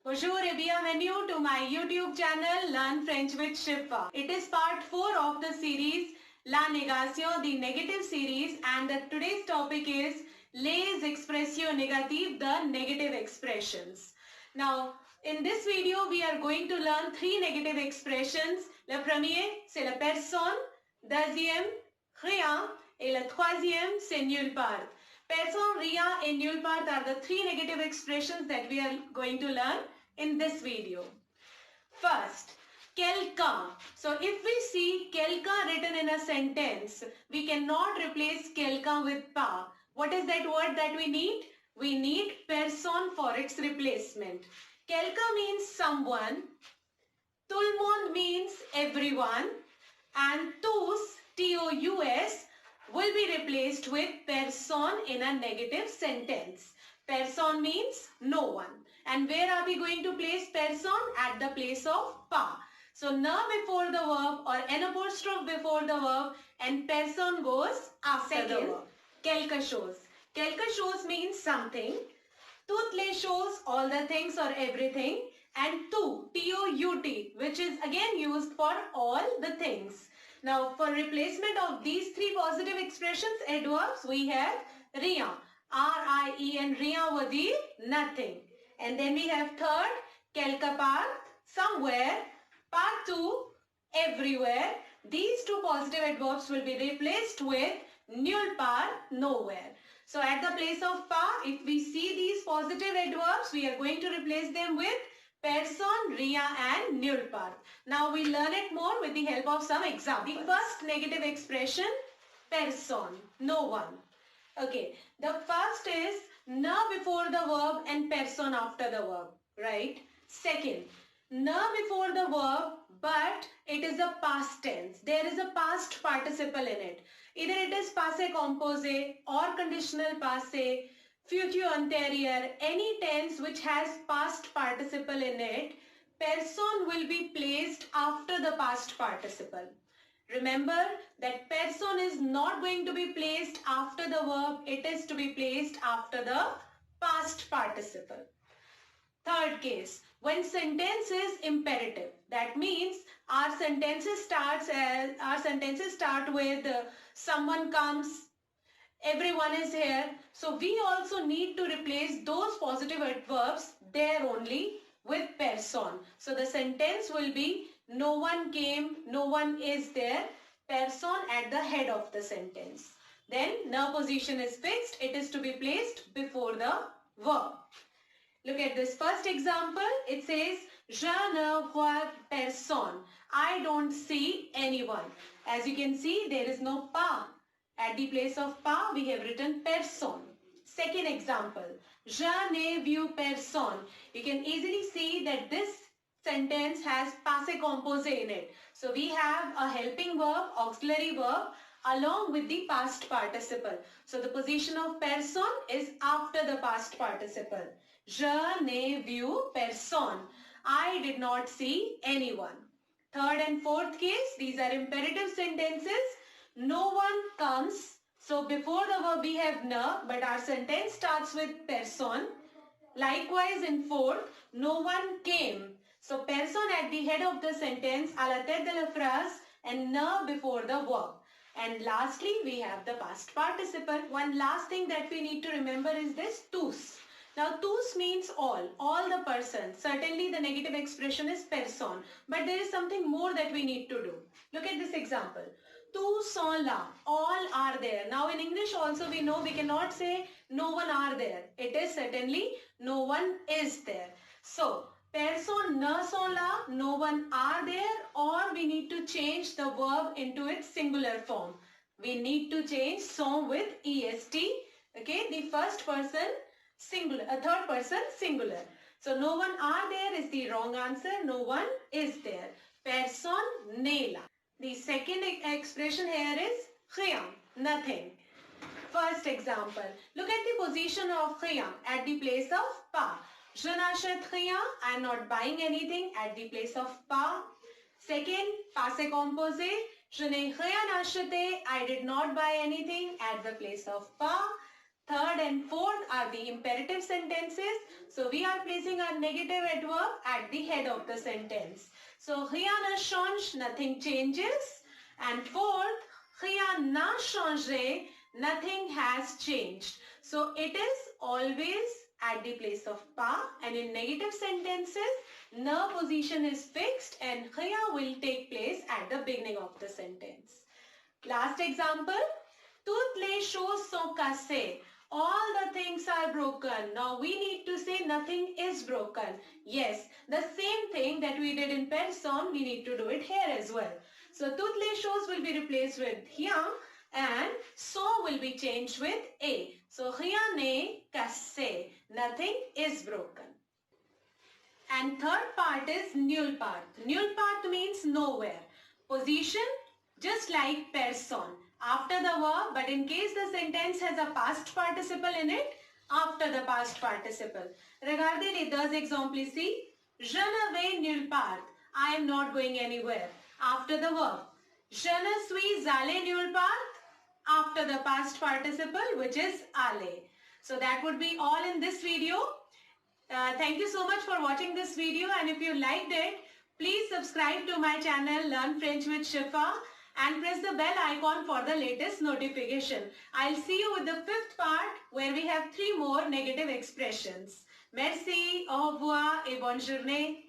Bonjour et bienvenue to my YouTube channel Learn French with Shifa. It is part 4 of the series La Négation, the negative series, and today's topic is les expressions négatives, the negative expressions. Now, in this video, we are going to learn 3 negative expressions. Le premier, c'est la personne. Deuxième, rien. Et le troisième, c'est nulle part. Personne, rien et nulle part are the 3 negative expressions that we are going to learn in this video. First, quelqu'un. So if we see quelqu'un written in a sentence, we cannot replace quelqu'un with pas. What is that word that we need? We need personne for its replacement. Quelqu'un means someone. Tout le monde means everyone. And tous, T-O-U-S, will be replaced with personne in a negative sentence. Personne means no one. And where are we going to place personne? At the place of pas. So na before the verb or an apostrophe before the verb and personne goes after the verb. Quelque chose. Quelque chose means something. Toutes les choses, all the things or everything. And tout, T-O-U-T, which is again used for all the things. Now, for replacement of these 3 positive expressions, adverbs, we have rien. R-I-E-N, rien would be nothing. And then we have third, quelque part, somewhere, partout, everywhere. These 2 positive adverbs will be replaced with nulle part, nowhere. So, at the place of pas, if we see these positive adverbs, we are going to replace them with personne, rien and nulle part. Now we learn it more with the help of some examples. The first negative expression, personne, no one. Okay, the first is na before the verb and personne after the verb, right? Second, na before the verb but it is a past tense. There is a past participle in it. Either it is passé composé or conditional passé, future antérieur, any tense which has past participle in it, personne will be placed after the past participle. Remember that personne is not going to be placed after the verb, it is to be placed after the past participle. Third case, when sentence is imperative, that means our sentences start with someone comes, everyone is here. So we also need to replace those positive adverbs there only with personne. So the sentence will be no one came, no one is there, personne at the head of the sentence. Then na position is fixed. It is to be placed before the verb. Look at this first example. It says je ne vois personne. I don't see anyone. As you can see, there is no pas. At the place of pas, we have written personne. Second example, je n'ai vu personne. You can easily see that this sentence has passé composé in it. So we have a helping verb, auxiliary verb along with the past participle. So the position of personne is after the past participle. Je n'ai vu personne. I did not see anyone. Third and fourth case, these are imperative sentences. No one comes. So before the verb we have na, but our sentence starts with personne. Likewise in fourth, no one came. So personne at the head of the sentence, à la tête de la phrase, and na before the verb. And lastly, we have the past participle. One last thing that we need to remember is this, tous. Now, tous means all the persons. Certainly, the negative expression is personne. But there is something more that we need to do. Look at this example. Tous sont là. All are there. Now, in English also, we know we cannot say no one are there. It is certainly no one is there. So, personne ne sont là, no one are there, or we need to change the verb into its singular form. We need to change sont with est. Okay, the first person singular, a third person singular. So no one are there is the wrong answer. No one is there. Personne n'est là. The second expression here is rien, nothing. First example, look at the position of rien at the place of pas. Je n'achète rien, I am not buying anything at the place of pas. Second, passé composé, je n'ai rien acheté, I did not buy anything at the place of pas. third and fourth are the imperative sentences. So we are placing our negative adverb at the head of the sentence. So rien ne change, nothing changes. And fourth, rien n'a changé, nothing has changed. So it is always at the place of pas, and in negative sentences, ne position is fixed and rien will take place at the beginning of the sentence. Last example, toutes les choses sont cassées. All the things are broken. Now we need to say nothing is broken. Yes, the same thing that we did in person, we need to do it here as well. So toutes les choses will be replaced with rien and sont will be changed with a. So rien n'est cassé. Nothing is broken. And third part is nulle part. Nulle part means nowhere. Position just like person. After the verb, but in case the sentence has a past participle in it, after the past participle. Regardez les deux exemples ici. Je ne vais nulle part. I am not going anywhere. After the verb. Je ne suis allé nulle part. After the past participle, which is aller. So that would be all in this video. Thank you so much for watching this video, and if you liked it, please subscribe to my channel Learn French with Shifa and press the bell icon for the latest notification. I'll see you with the fifth part where we have 3 more negative expressions. Merci, au revoir et bonne journée.